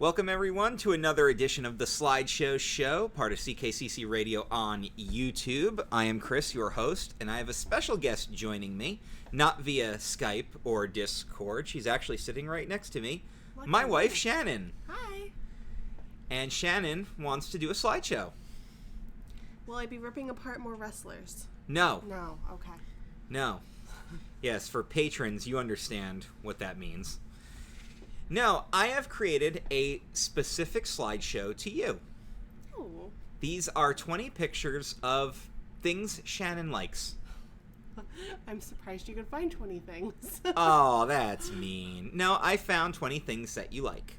Welcome, everyone, to another edition of the Slideshow show, part of CKCC Radio on YouTube. I am Chris, your host, and I have a special guest joining me, not via Skype or Discord. She's actually sitting right next to me, my wife, Shannon. Hi. And Shannon wants to do a slideshow. Will I be ripping apart more wrestlers? No. No, okay. No. Yes, for patrons, you understand what that means. No, I have created a specific slideshow to you. Ooh. These are 20 pictures of things Shannon likes. I'm surprised you could find 20 things. Oh, that's mean. No, I found 20 things that you like.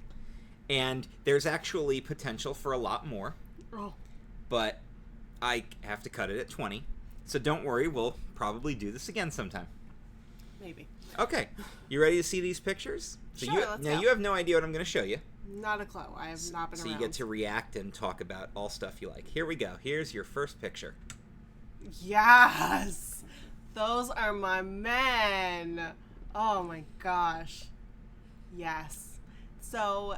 And there's actually potential for a lot more. Oh. But I have to cut it at 20. So don't worry, we'll probably do this again sometime. Maybe. Okay. You ready to see these pictures? So sure, let's go. You have no idea what I'm going to show you. Not a clue. I have not been around. So you get to react and talk about all stuff you like. Here we go. Here's your first picture. Yes! Those are my men! Oh my gosh. Yes. So,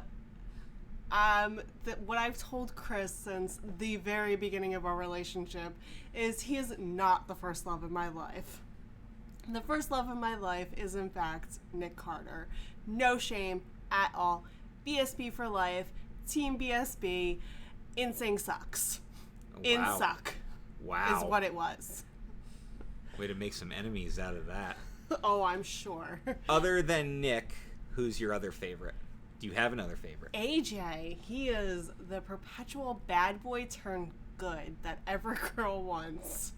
what I've told Chris since the very beginning of our relationship is he is not the first love of my life. The first love of my life is, in fact, Nick Carter. No shame at all. BSB for life. Team BSB. InSync sucks. Wow. InSuck. Wow. Is what it was. Way to make some enemies out of that. Oh, I'm sure. Other than Nick, who's your other favorite? Do you have another favorite? AJ. He is the perpetual bad boy turned good that every girl wants.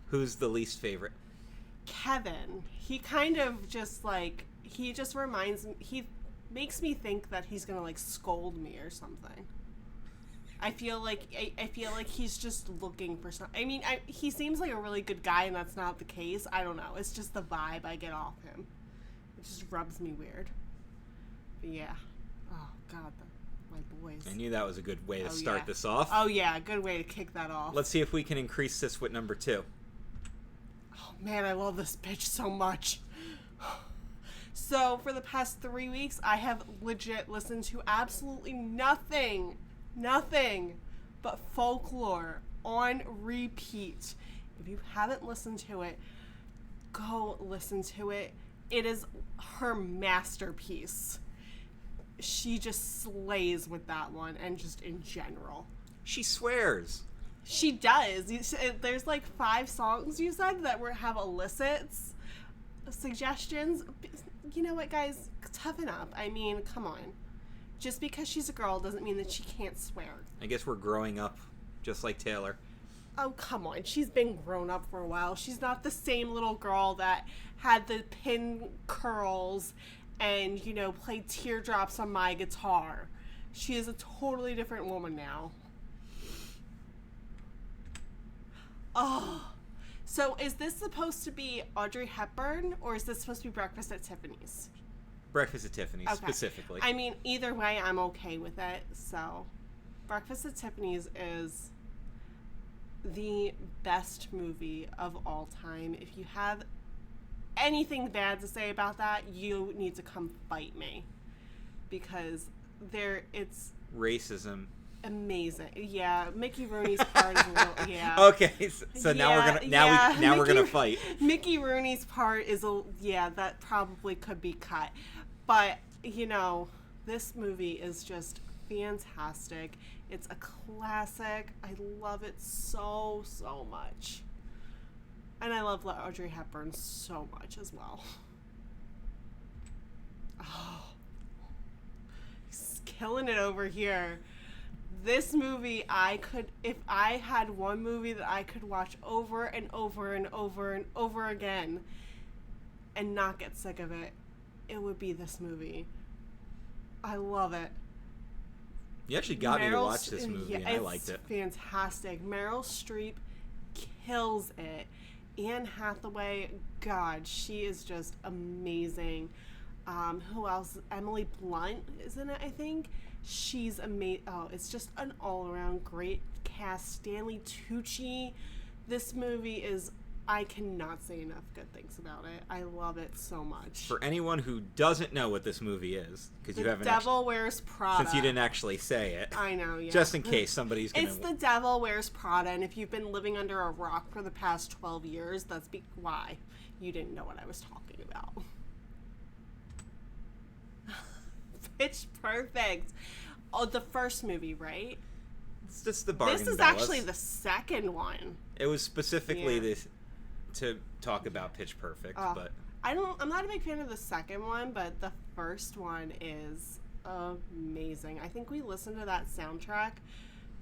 Who's the least favorite? Kevin. He kind of just he just reminds me, he makes me think that he's gonna scold me or something. I feel like he's just looking for something. I mean, he seems like a really good guy, and that's not the case. I don't know. It's just the vibe I get off him. It just rubs me weird. But yeah. Oh God, my boys. I knew that was a good way to start this off. Oh yeah, good way to kick that off. Let's see if we can increase this with number 2. Oh man, I love this bitch so much. So for the past 3 weeks, I have legit listened to absolutely nothing but Folklore on repeat. If you haven't listened to it, go listen to it. It is her masterpiece. She just slays with that one, and just in general. She swears. She does. There's 5 songs you said that have elicits, suggestions. You know what, guys? Toughen up. I mean, come on. Just because she's a girl doesn't mean that she can't swear. I guess we're growing up, just like Taylor. Oh, come on. She's been grown up for a while. She's not the same little girl that had the pin curls and, played teardrops on my guitar. She is a totally different woman now. Oh, so is this supposed to be Audrey Hepburn, or is this supposed to be Breakfast at Tiffany's? Breakfast at Tiffany's, okay. Specifically. I mean, either way, I'm okay with it. So, Breakfast at Tiffany's is the best movie of all time. If you have anything bad to say about that, you need to come fight me. Because it's... Racism. Amazing. Yeah, Mickey Rooney's part is a little, yeah. Okay, so now we're gonna fight. Mickey Rooney's part is that probably could be cut. But, this movie is just fantastic. It's a classic. I love it so, so much. And I love Audrey Hepburn so much as well. Oh. He's killing it over here. This movie, if I had one movie that I could watch over and over and over and over again and not get sick of it, it would be this movie. I love it. You actually got me to watch this movie, and I liked it. It's fantastic. Meryl Streep kills it. Anne Hathaway, God, she is just amazing. Who else? Emily Blunt is in it, I think. She's amazing. Oh, it's just an all-around great cast. Stanley Tucci. This movie is I cannot say enough good things about it. I love it so much. For anyone who doesn't know what this movie is, because you haven't Devil Wears Prada. since you didn't actually say it. I know, yeah. Just in case somebody's going to... It's The Devil Wears Prada, and if you've been living under a rock for the past 12 years, that's why you didn't know what I was talking about. Pitch Perfect. Oh, the first movie, right? It's just the Bargain This is Bellas. actually the second one. It was specifically to talk about Pitch Perfect, but... I'm not a big fan of the second one, but the first one is amazing. I think we listened to that soundtrack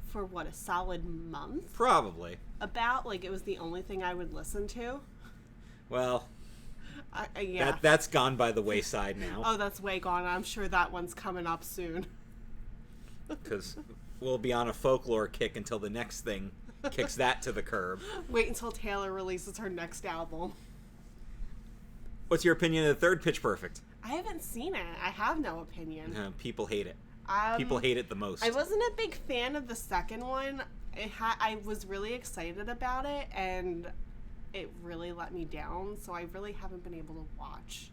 for, a solid month? Probably. It was the only thing I would listen to. Well... yeah. That's gone by the wayside now. Oh, that's way gone. I'm sure that one's coming up soon. Because we'll be on a folklore kick until the next thing kicks that to the curb. Wait until Taylor releases her next album. What's your opinion of the third Pitch Perfect? I haven't seen it. I have no opinion. People hate it. People hate it the most. I wasn't a big fan of the second one. I was really excited about it, and it really let me down, so I really haven't been able to watch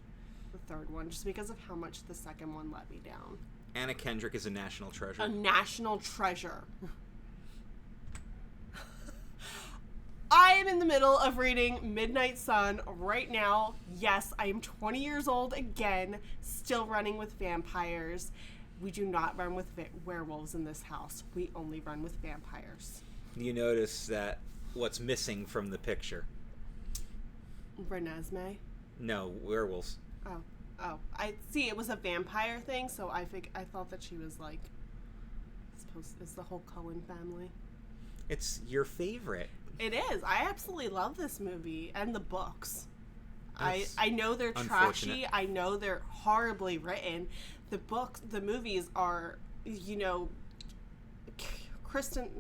the third one just because of how much the second one let me down. Anna Kendrick is a national treasure. A national treasure. I am in the middle of reading Midnight Sun right now. Yes, I am 20 years old again, still running with vampires. We do not run with werewolves in this house. We only run with vampires. You notice that what's missing from the picture? Renesmee? No, werewolves. Oh, I see. It was a vampire thing, so I thought that she was it's the whole Coen family. It's your favorite. It is. I absolutely love this movie and the books. I know they're trashy. I know they're horribly written. The movies are, Kristen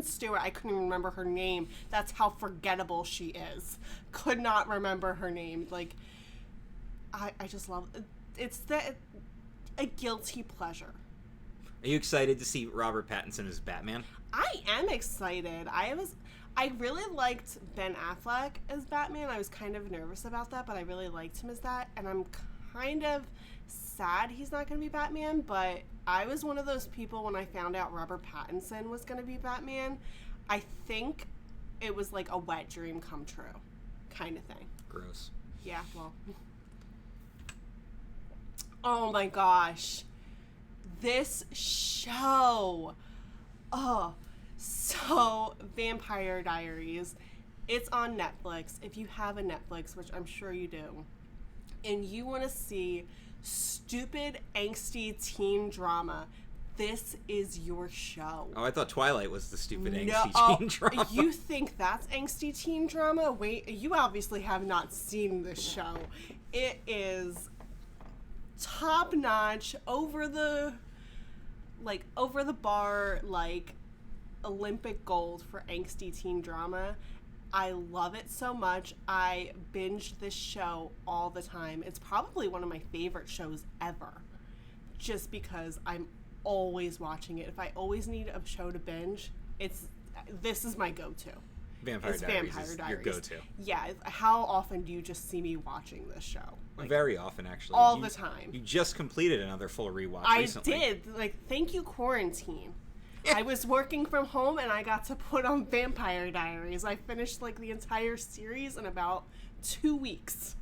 Stewart, I couldn't even remember her name. That's how forgettable she is. Could not remember her name. I just love it. It's a guilty pleasure. Are you excited to see Robert Pattinson as Batman? I am excited. I really liked Ben Affleck as Batman. I was kind of nervous about that, but I really liked him as that. And I'm kind of sad he's not going to be Batman, but I was one of those people when I found out Robert Pattinson was going to be Batman. I think it was like a wet dream come true kind of thing. Gross. Yeah, well. Oh my gosh. This show. Oh, so Vampire Diaries. It's on Netflix. If you have a Netflix, which I'm sure you do, and you want to see stupid, angsty teen drama, this is your show. Oh, I thought Twilight was the stupid angsty teen drama. You think that's angsty teen drama? Wait, you obviously have not seen this show. It is top notch, over the bar, Olympic gold for angsty teen drama. I love it so much. I binge this show all the time. It's probably one of my favorite shows ever, just because I'm always watching it. If I always need a show to binge, this is my go-to. Vampire Diaries is your go-to. Yeah. How often do you just see me watching this show? Very often, actually. All the time. You just completed another full rewatch recently. I did. Thank you, quarantine. I was working from home and I got to put on Vampire Diaries. I finished the entire series in about 2 weeks.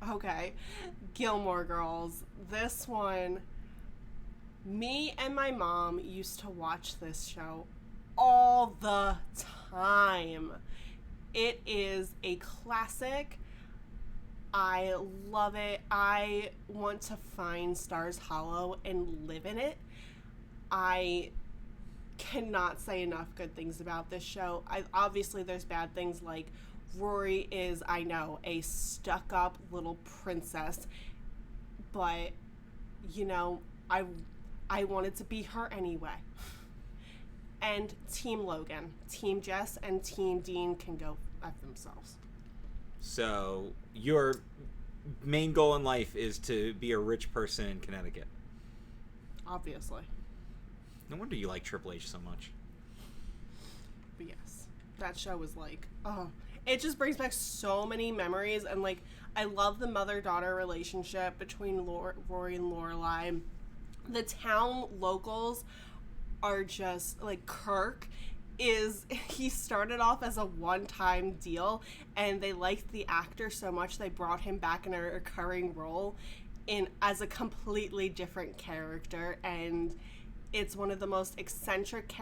Okay. Gilmore Girls. This one, me and my mom used to watch this show all the time. It is a classic. I love it. I want to find Stars Hollow and live in it. I cannot say enough good things about this show. Obviously, there's bad things, like Rory is, I know, a stuck-up little princess, but, I wanted to be her anyway. And Team Logan, Team Jess, and Team Dean can go F themselves. So, your main goal in life is to be a rich person in Connecticut. Obviously. No wonder you like Triple H so much. But yes, that show was like, oh, it just brings back so many memories. And like, I love the mother-daughter relationship between Rory and Lorelai. The town locals are just like, Kirk he started off as a one-time deal, and they liked the actor so much they brought him back in a recurring role as a completely different character. And it's one of the most eccentric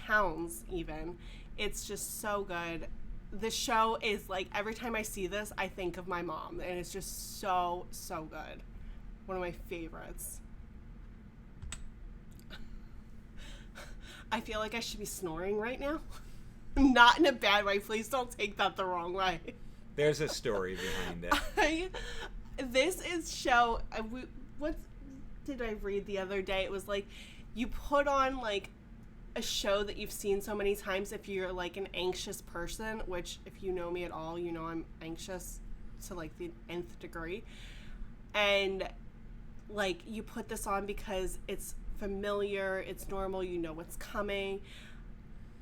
towns. Even it's just so good. The show is like, every time I see this, I think of my mom, and it's just so good. One of my favorites. I feel like I should be snoring right now. Not in a bad way. Please don't take that the wrong way. There's a story behind it. This is show. What did I read the other day? It was like, you put on like a show that you've seen so many times if you're like an anxious person, which if you know me at all, you know I'm anxious to like the nth degree. And like, you put this on because it's familiar, it's normal, you know what's coming.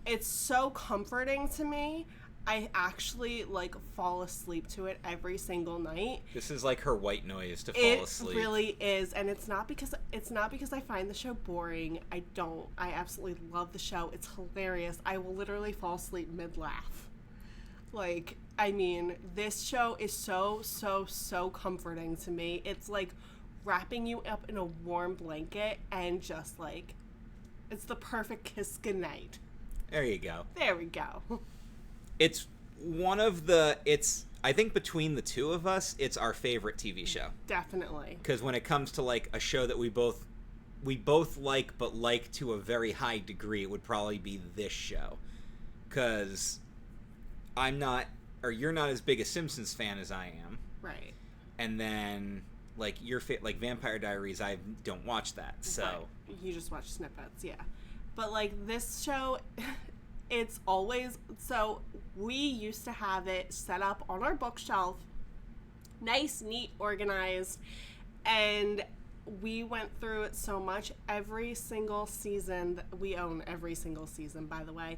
It's so comforting to me. I actually like fall asleep to it every single night. This is like her white noise to fall asleep. It really is, and it's not because I find the show boring. I don't. I absolutely love the show. It's hilarious. I will literally fall asleep mid-laugh. Like, I mean, this show is so comforting to me. It's like wrapping you up in a warm blanket and just like, it's the perfect kiss goodnight. There you go. There we go. It's I think between the two of us, it's our favorite TV show. Definitely. Because when it comes to like a show that we both like, but like to a very high degree, it would probably be this show. Because you're not as big a Simpsons fan as I am. Right. And then like like Vampire Diaries, I don't watch that. So right. You just watch snippets, yeah. But like this show, it's always, so we used to have it set up on our bookshelf, nice, neat, organized, and we went through it so much. Every single season, we own every single season, by the way.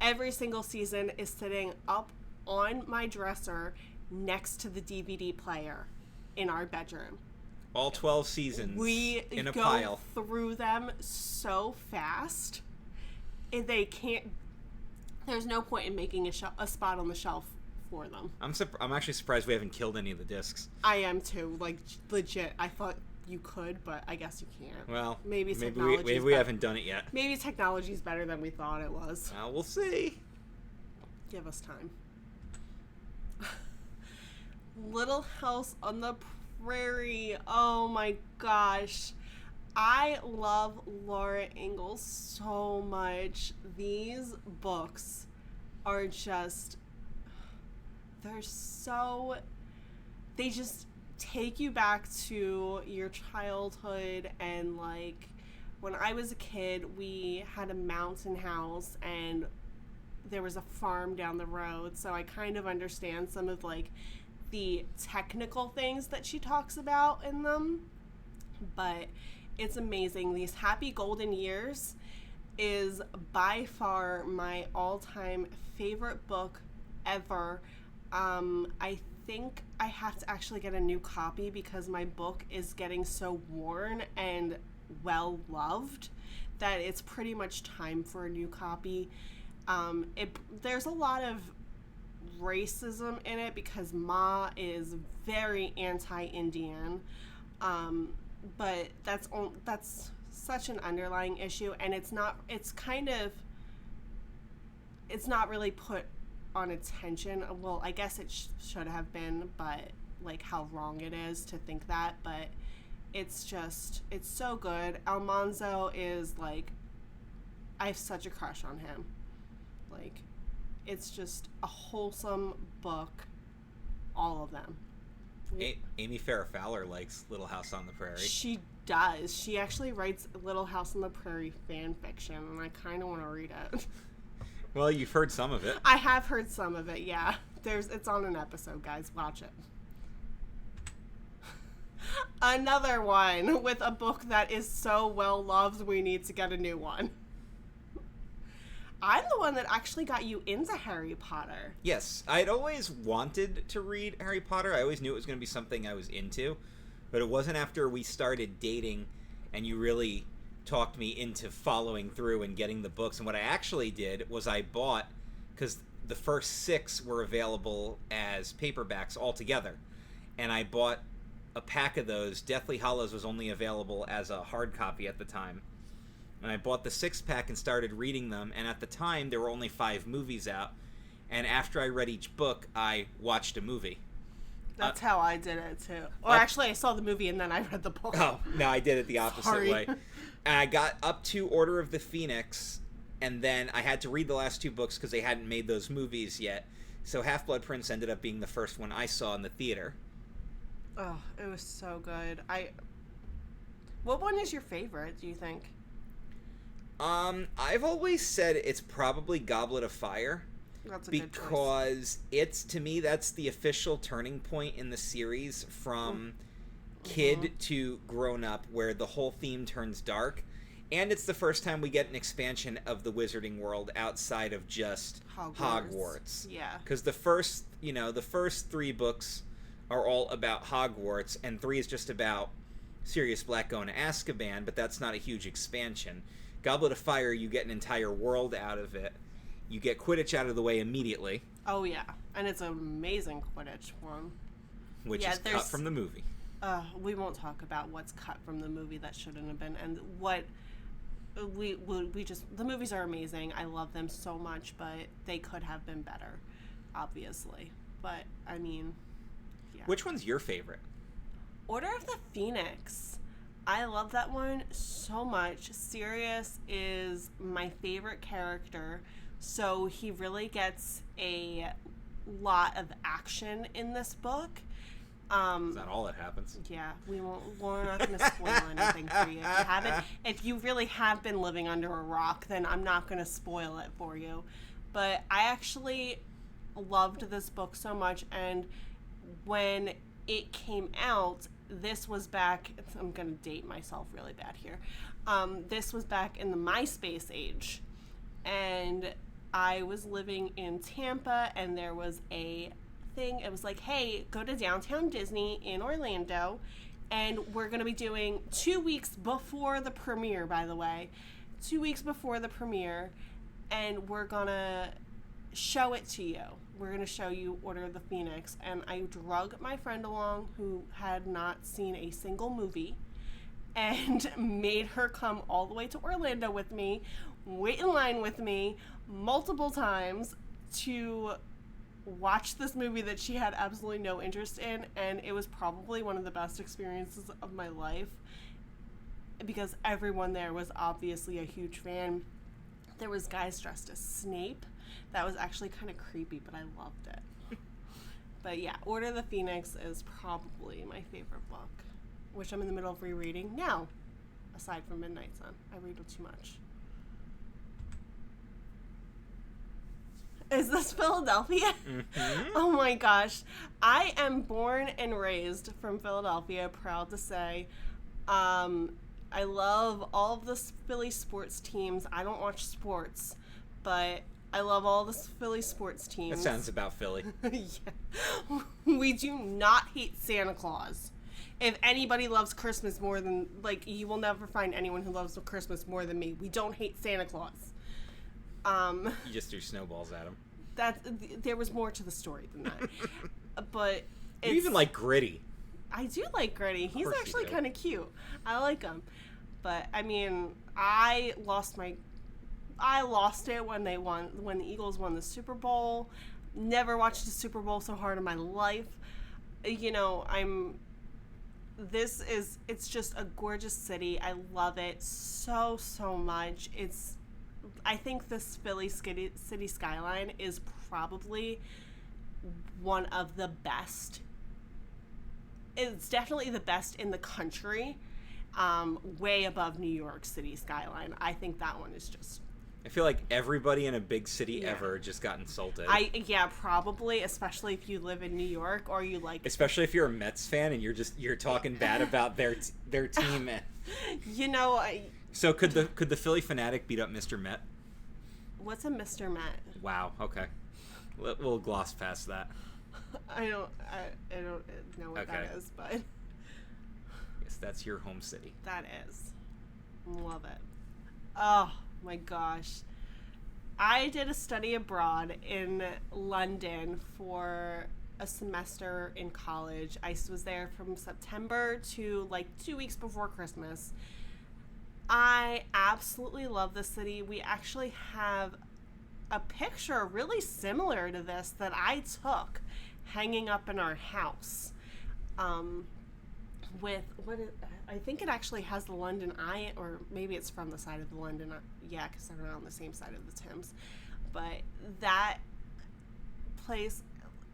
Every single season is sitting up on my dresser next to the DVD player in our bedroom. All 12 seasons in a pile. We go through them so fast. They can't. There's no point in making a spot on the shelf for them. I'm actually surprised we haven't killed any of the discs. I am too. Like, legit. I thought you could, but I guess you can't. Well, maybe we haven't done it yet. Maybe technology's better than we thought it was. We'll see. Give us time. Little House on the Prairie. Oh my gosh. I love Laura Ingalls so much. These books are just, they just take you back to your childhood. And like, when I was a kid, we had a mountain house and there was a farm down the road. So I kind of understand some of like the technical things that she talks about in them. But it's amazing. These Happy Golden Years is by far my all-time favorite book ever. I think I have to actually get a new copy because my book is getting so worn and well-loved that it's pretty much time for a new copy. There's a lot of racism in it because Ma is very anti-Indian. But that's such an underlying issue, and it's not really put on attention. Well, I guess it should have been, but like how wrong it is to think that. But it's so good. Almanzo is like, I have such a crush on him. Like, it's just a wholesome book, all of them. Amy Farrah Fowler likes Little House on the Prairie. She does. She actually writes Little House on the Prairie fan fiction, and I kind of want to read it. Well, you've heard some of it. I have heard some of it, yeah. It's on an episode, guys. Watch it. Another one with a book that is so well loved, we need to get a new one. I'm the one that actually got you into Harry Potter. Yes, I'd always wanted to read Harry Potter. I always knew it was going to be something I was into, but it wasn't after we started dating and you really talked me into following through and getting the books. And what I actually did was I bought, because the first 6 were available as paperbacks altogether, and I bought a pack of those. Deathly Hallows was only available as a hard copy at the time. And I bought the 6-pack and started reading them, and at the time there were only 5 movies out, and after I read each book, I watched a movie. That's how I did it, too. Or actually, I saw the movie and then I read the book. Oh, no, I did it the opposite Sorry. way. And I got up to Order of the Phoenix, and then I had to read the last 2 books because they hadn't made those movies yet. So Half-Blood Prince ended up being the first one I saw in the theater. Oh, it was so good. What one is your favorite, do you think? I've always said it's probably Goblet of Fire. That's a good choice. Because it's, to me, that's the official turning point in the series from kid to grown up, where the whole theme turns dark. And it's the first time we get an expansion of the wizarding world outside of just Hogwarts. Yeah. Because the first 3 books are all about Hogwarts, and 3 is just about Sirius Black going to Azkaban, but that's not a huge expansion. Goblet of Fire, you get an entire world out of it. You get Quidditch out of the way immediately. Oh, yeah. And it's an amazing Quidditch one. Which is cut from the movie. We won't talk about what's cut from the movie that shouldn't have been, and what we just, the movies are amazing. I love them so much, but they could have been better, obviously. But, I mean, yeah. Which one's your favorite? Order of the Phoenix. I love that one so much. Sirius is my favorite character, so he really gets a lot of action in this book. Is that all that happens? Yeah, we're not going to spoil anything for you. If you really have been living under a rock, then I'm not going to spoil it for you. But I actually loved this book so much, and when it came out, this was back, I'm going to date myself really bad here. This was back in the MySpace age. And I was living in Tampa, and there was a thing. It was like, hey, go to Downtown Disney in Orlando, and we're going to be doing 2 weeks before the premiere, by the way. 2 weeks before the premiere, and we're going to show it to you. We're going to show you Order of the Phoenix. And I drug my friend along who had not seen a single movie and made her come all the way to Orlando with me, wait in line with me multiple times to watch this movie that she had absolutely no interest in. And it was probably one of the best experiences of my life because everyone there was obviously a huge fan. There was guys dressed as Snape. That was actually kind of creepy, but I loved it. But yeah, Order of the Phoenix is probably my favorite book, which I'm in the middle of rereading now, aside from Midnight Sun. I read too much. Is this Philadelphia? Mm-hmm. Oh my gosh. I am born and raised from Philadelphia, proud to say. I love all of the Philly sports teams. I don't watch sports, but I love all the Philly sports teams. That sounds about Philly. Yeah. We do not hate Santa Claus. If anybody loves Christmas more than, you will never find anyone who loves Christmas more than me. We don't hate Santa Claus. You just threw snowballs at him. There was more to the story than that. But you even like Gritty. I do like Gritty. He's actually kind of cute. I like him. But, I mean, I lost it when the Eagles won the Super Bowl. Never watched a Super Bowl so hard in my life. You know, it's just a gorgeous city. I love it so, so much. I think this Philly city skyline is probably one of the best. It's definitely the best in the country, way above New York City skyline. I think that one is just... I feel like everybody in a big city ever just got insulted. Yeah, probably, especially if you live in New York or you like... Especially if you're a Mets fan and you're talking bad about their team. You know, So could the Philly Fanatic beat up Mr. Met? What's a Mr. Met? Wow. Okay. We'll gloss past that. I don't know what that is, but Yes, that's your home city. that is. Love it. Oh my gosh. I did a study abroad in London for a semester in college. I was there from September to like 2 weeks before Christmas. I absolutely love the city. We actually have a picture really similar to this that I took hanging up in our house. With I think it actually has the London Eye, or maybe it's from the side of the London. Yeah, because they're not on the same side of the Thames. But that place,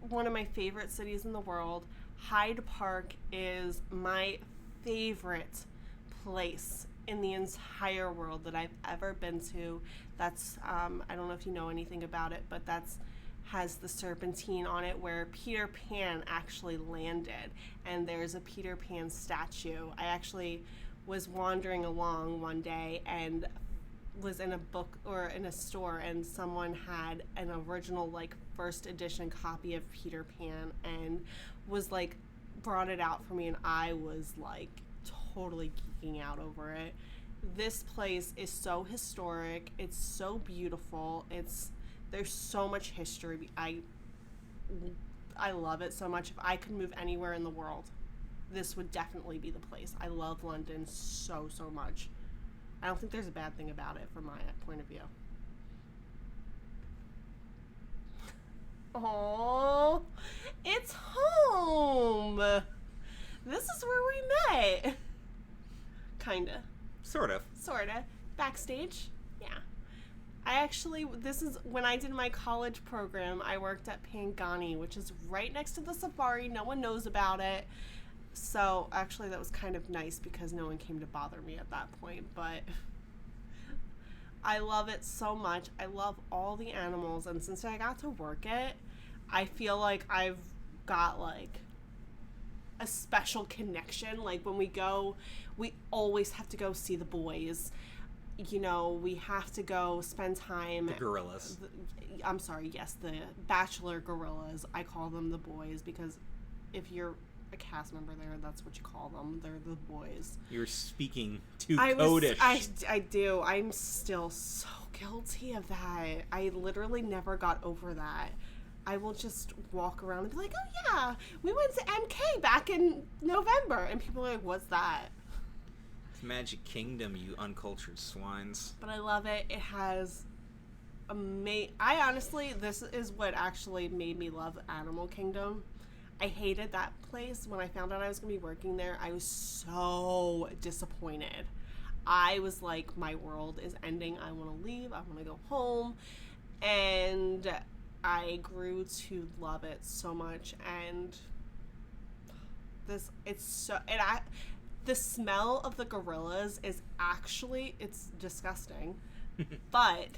one of my favorite cities in the world. Hyde Park is my favorite place in the entire world that I've ever been to. That's I don't know if you know anything about it, but has the serpentine on it where Peter Pan actually landed, and there's a Peter Pan statue. I actually was wandering along one day and was in a book or in a store, and someone had an original like first edition copy of Peter Pan and was like brought it out for me, and I was like totally geeking out over it. This place is so historic. It's so beautiful. There's so much history. I love it so much. If I could move anywhere in the world, this would definitely be the place. I love London so much. I don't think there's a bad thing about it from my point of view. Oh, it's home. This is where we met. Kinda. Sorta. Backstage. Yeah. This is when I did my college program. I worked at Pangani, which is right next to the safari. No one knows about it. So actually that was kind of nice because no one came to bother me at that point. But I love it so much. I love all the animals. And since I got to work it, I feel like I've got like a special connection. Like when we go, we always have to go see the boys. You know, we have to go spend time. The gorillas. I'm sorry, yes, the bachelor gorillas. I call them the boys because if you're a cast member there, that's what you call them. They're the boys. You're speaking too codish. I do. I'm still so guilty of that. I literally never got over that. I will just walk around and be like, oh yeah, we went to MK back in November. And people are like, what's that? Magic Kingdom, you uncultured swines. But I love it. It has I honestly, this is what actually made me love Animal Kingdom. I hated that place. When I found out I was going to be working there, I was so disappointed. I was like, my world is ending. I want to leave. I want to go home. And I grew to love it so much. And the smell of the gorillas is actually, it's disgusting, but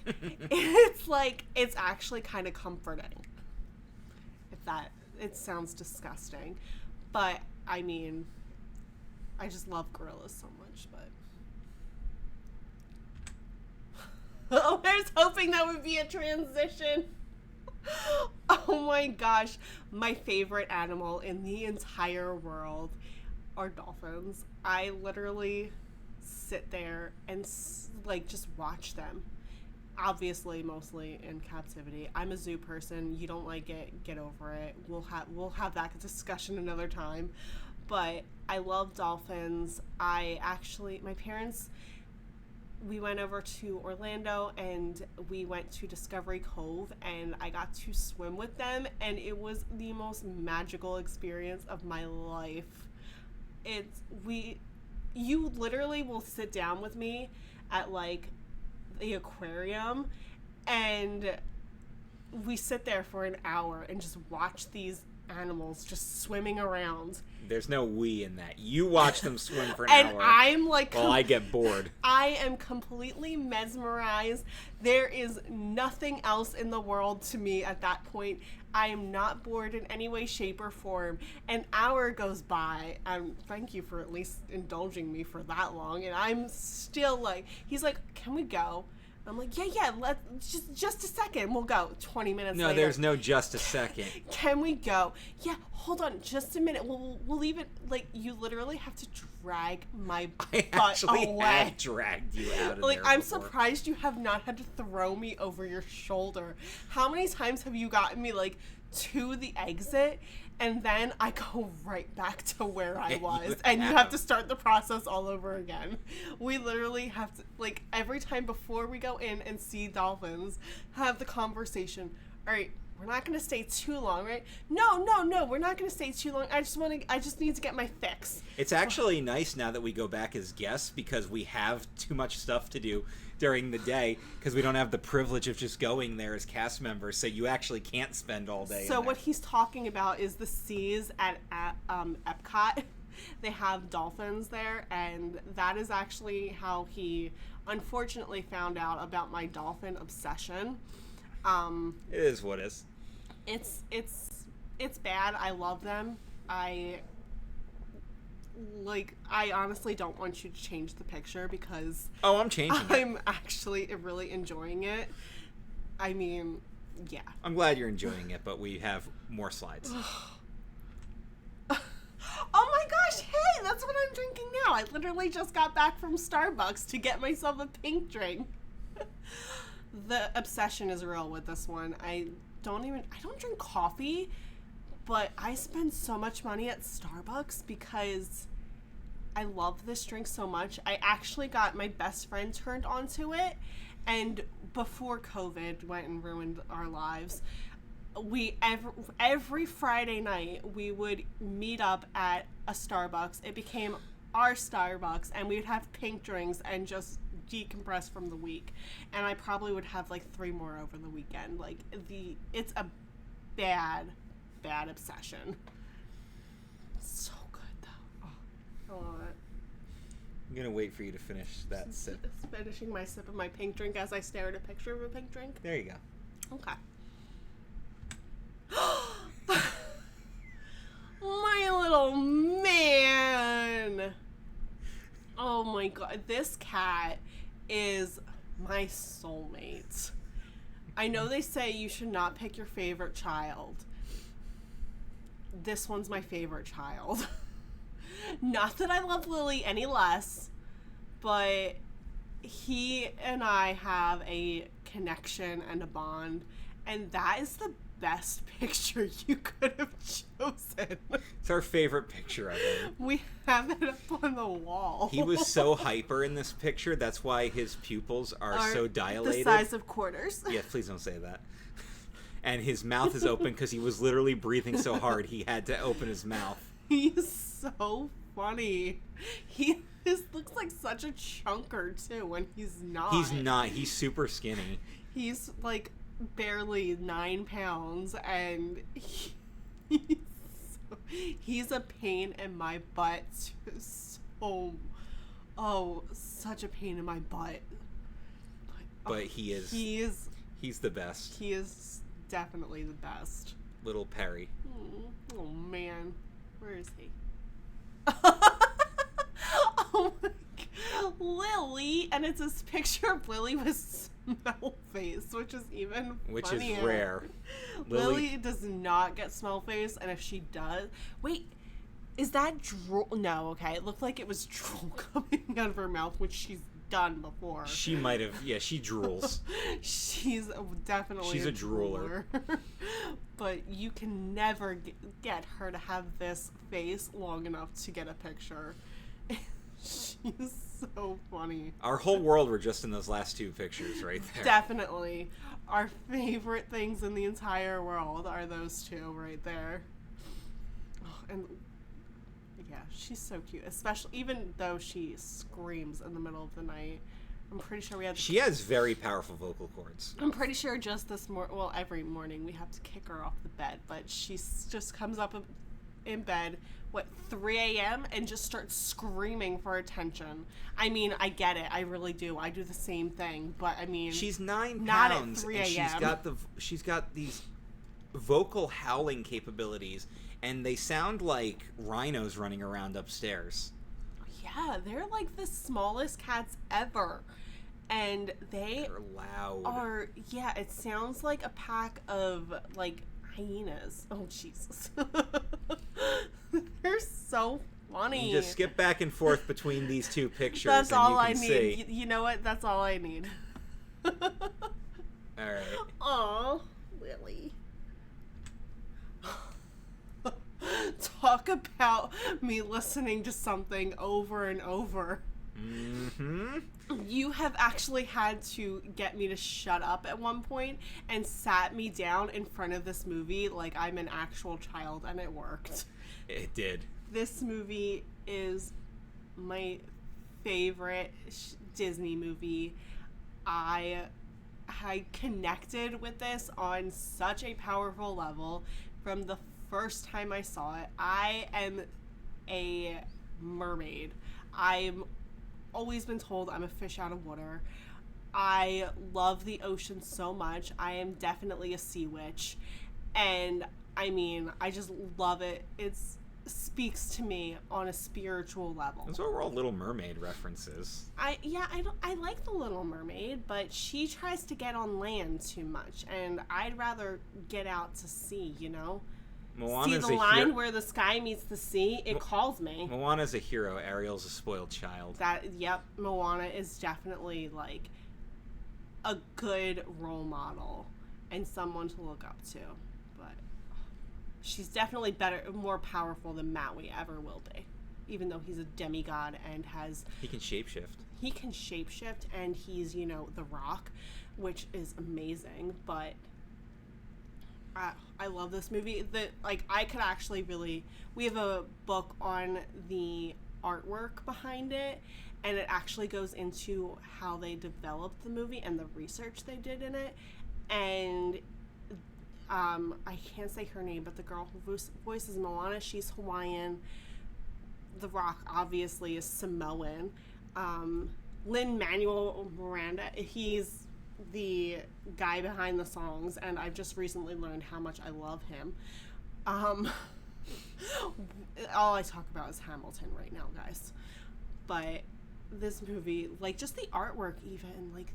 it's actually kind of comforting. It sounds disgusting, but I mean, I just love gorillas so much, but I was hoping that would be a transition. Oh my gosh, my favorite animal in the entire world are dolphins. I literally sit there and like just watch them. Obviously, mostly in captivity. I'm a zoo person. You don't like it, get over it. We'll have that discussion another time. But I love dolphins. My parents, we went over to Orlando and we went to Discovery Cove and I got to swim with them, and it was the most magical experience of my life. You literally will sit down with me at like the aquarium and we sit there for an hour and just watch these animals just swimming around. There's no we in that. You watch them swim for an and hour. I'm like, while I get bored. I am completely mesmerized. There is nothing else in the world to me at that point. I am not bored in any way, shape, or form. An hour goes by. Thank you for at least indulging me for that long. And I'm still like, he's like, can we go? I'm like, yeah, let's just a second. We'll go. 20 minutes No, later. there's no just a second. Can we go? Yeah, hold on just a minute. We'll even, like, you literally have to drag my I butt actually away. have dragged you out of Like, there I'm before. surprised you have not had to throw me over your shoulder. How many times have you gotten me, like, to the exit, and then I go right back to where I was, and you have to start the process all over again. We literally have to, like, every time before we go in and see Dolphins, have the conversation. All right, we're not going to stay too long, right? No, we're not going to stay too long. I just need to get my fix. It's actually nice now that we go back as guests because we have too much stuff to do during the day because we don't have the privilege of just going there as cast members, so you actually can't spend all day So in what there. he's talking about is the seas at Epcot. They have dolphins there, and that is actually how he unfortunately found out about my dolphin obsession. It is what it is. It's bad. I love them. I honestly don't want you to change the picture because Oh, I'm changing it. I'm actually really enjoying it. I mean, yeah. I'm glad you're enjoying it, but we have more slides. Oh my gosh, hey, that's what I'm drinking now. I literally just got back from Starbucks to get myself a pink drink. The obsession is real with this one. I don't drink coffee, but I spend so much money at Starbucks because I love this drink so much. I actually got my best friend turned onto it, and before COVID went and ruined our lives, we every Friday night we would meet up at a Starbucks. It became our Starbucks, and we would have pink drinks and just decompress from the week. And I probably would have like 3 more over the weekend. Like it's a bad obsession. So good though. Oh, I love it. I'm gonna wait for you to finish that sip. Finishing my sip of my pink drink as I stare at a picture of a pink drink. There you go. Okay. My little man. Oh my god, this cat is my soulmate. I know they say you should not pick your favorite child. This one's my favorite child. Not that I love Lily any less, but he and I have a connection and a bond, and that is the best picture you could have chosen. It's our favorite picture of him. We have it up on the wall. He was so hyper in this picture, that's why his pupils are so dilated. The size of quarters. Yeah, please don't say that. And his mouth is open because he was literally breathing so hard he had to open his mouth. He's so funny. He looks like such a chunker too when he's not. He's not. He's super skinny. He's like barely 9 pounds, and he's a pain in my butt. Such a pain in my butt. But he's the best. He is definitely the best. Little Perry. Oh man, where is he? Oh my god, Lily, and it's this picture of Lily with Smell Face, which is even funnier. Is rare. Lily does not get Smell Face, and if she does, wait, is that drool? No, okay, it looked like it was drool coming out of her mouth, which she's done before. She might have. Yeah, she drools. She's definitely She's a drooler. But you can never get her to have this face long enough to get a picture. She's so funny. Our whole world were just in those last 2 pictures right there. Definitely. Our favorite things in the entire world are those 2 right there. Oh, and yeah, she's so cute. Especially, even though she screams in the middle of the night. I'm pretty sure we have... She has very powerful vocal cords. I'm pretty sure just this well, every morning we have to kick her off the bed, but she just comes up in bed, 3 a.m. and just starts screaming for attention. I mean, I get it. I really do. I do the same thing, but I mean... She's 9 not pounds, at 3 and she's got these vocal howling capabilities, and they sound like rhinos running around upstairs. Yeah, they're like the smallest cats ever. And they're loud. Yeah, it sounds like a pack of, like, hyenas. Oh, Jesus. They're so funny. You just skip back and forth between these two pictures. That's and all you I can need. See. You know what? That's all I need. All right. Aw, Lily. Talk about me listening to something over and over. Mm-hmm. You have actually had to get me to shut up at one point and sat me down in front of this movie like I'm an actual child, and it worked. It did. This movie is my favorite Disney movie. I connected with this on such a powerful level from the first time I saw it. I am a mermaid. I'm always been told I'm a fish out of water. I love the ocean so much. I am definitely a sea witch. And I mean, I just love it. It speaks to me on a spiritual level. Those are all Little Mermaid references. I like the Little Mermaid, but she tries to get on land too much, and I'd rather get out to sea, you know? Moana's See the line where the sky meets the sea? It calls me. Moana's a hero. Ariel's a spoiled child. Yep, Moana is definitely, like, a good role model and someone to look up to. But she's definitely more powerful than Maui ever will be. Even though he's a demigod and He can shapeshift. He can shapeshift, and he's, you know, the Rock, which is amazing, but I love this movie. I could actually we have a book on the artwork behind it, and it actually goes into how they developed the movie and the research they did in it. And I can't say her name, but the girl who voices Moana, she's Hawaiian. The Rock obviously is Samoan. Lin-Manuel Miranda, he's the guy behind the songs, and I've just recently learned how much I love him. All I talk about is Hamilton right now, guys. But this movie, like, just the artwork even, like,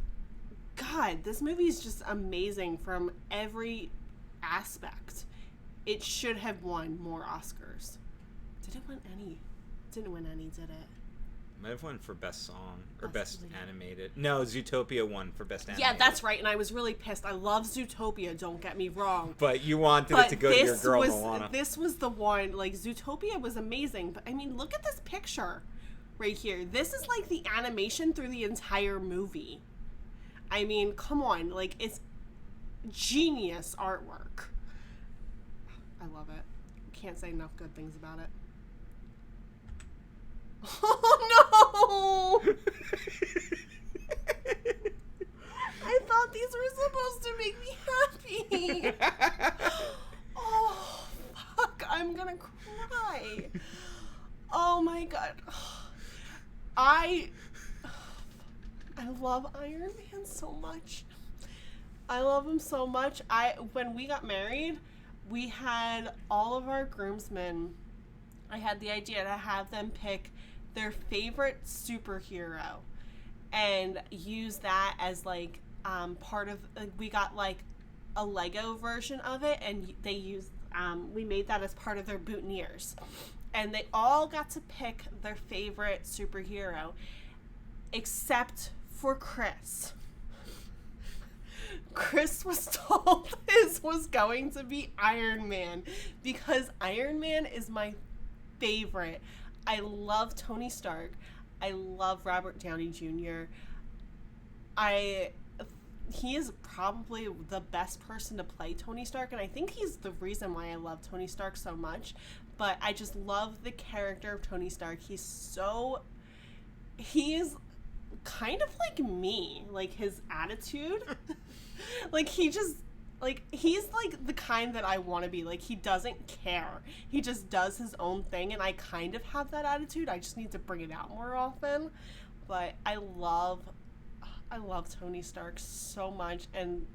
God, this movie is just amazing from every aspect. It should have won more Oscars. Did it win any? Didn't win any, did it? Might have won for best song or best animated. No, Zootopia won for best animated. Yeah, that's right, and I was really pissed. I love Zootopia, don't get me wrong. But you wanted it to go to your girl, Moana. This was the one, like, Zootopia was amazing, but I mean, look at this picture right here. This is like the animation through the entire movie. I mean, come on, like, it's genius artwork. I love it. Can't say enough good things about it. Oh no! I thought these were supposed to make me happy. Oh, fuck. I'm gonna cry. Oh my god. I love Iron Man so much. I love him so much. When we got married, we had all of our groomsmen. I had the idea to have them pick their favorite superhero and use that as, like, part of, we got, like, a Lego version of it, and they used, we made that as part of their boutonnieres. And they all got to pick their favorite superhero, except for Chris. Chris was told his was going to be Iron Man, because Iron Man is my favorite. I love Tony Stark. I love Robert Downey Jr. He is probably the best person to play Tony Stark, and I think he's the reason why I love Tony Stark so much. But I just love the character of Tony Stark. He is kind of like me, like his attitude. Like, he's like the kind that I want to be. Like, he doesn't care. He just does his own thing, and I kind of have that attitude. I just need to bring it out more often. But I love Tony Stark so much, and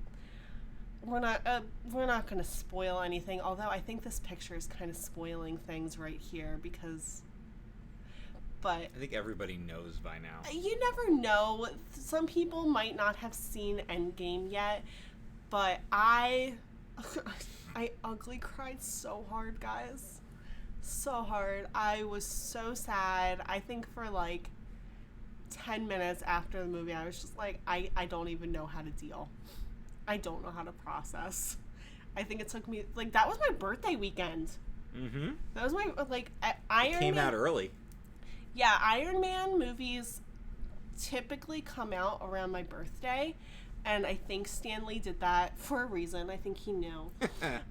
we're not going to spoil anything, although I think this picture is kind of spoiling things right here, because But I think everybody knows by now. you never know. Some people might not have seen Endgame yet, but I ugly cried so hard, guys. So hard. I was so sad. I think for like 10 minutes after the movie, I was just like, I don't even know how to deal. I don't know how to process. I think it took me, like, that was my birthday weekend. Mm-hmm. That was my, like, Iron Man. It came out early. Yeah, Iron Man movies typically come out around my birthday, and I think Stan Lee did that for a reason. I think he knew.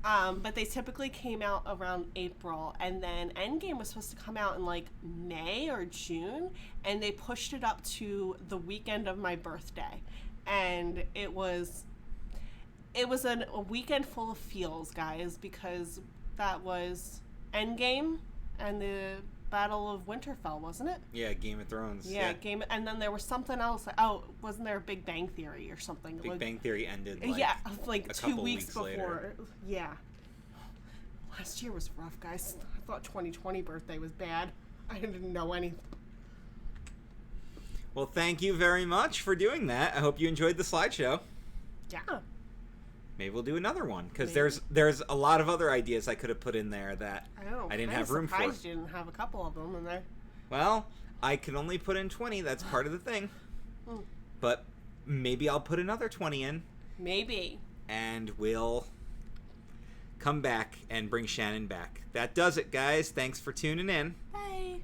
But they typically came out around April, and then Endgame was supposed to come out in like May or June, and they pushed it up to the weekend of my birthday. And it was a weekend full of feels, guys, because that was Endgame and the Battle of Winterfell, wasn't it? Yeah, Game of Thrones. Yeah, and then there was something else. Wasn't there a Big Bang Theory or something? Big Bang Theory ended like a 2 weeks before. Later. Yeah. Last year was rough, guys. I thought 2020 birthday was bad. I didn't know anything. Well, thank you very much for doing that. I hope you enjoyed the slideshow. Yeah. Maybe we'll do another one, because there's a lot of other ideas I could have put in there that I didn't have room for. I'm surprised you didn't have a couple of them in there. Well, I can only put in 20. That's part of the thing. But maybe I'll put another 20 in. Maybe. And we'll come back and bring Shannon back. That does it, guys. Thanks for tuning in. Bye.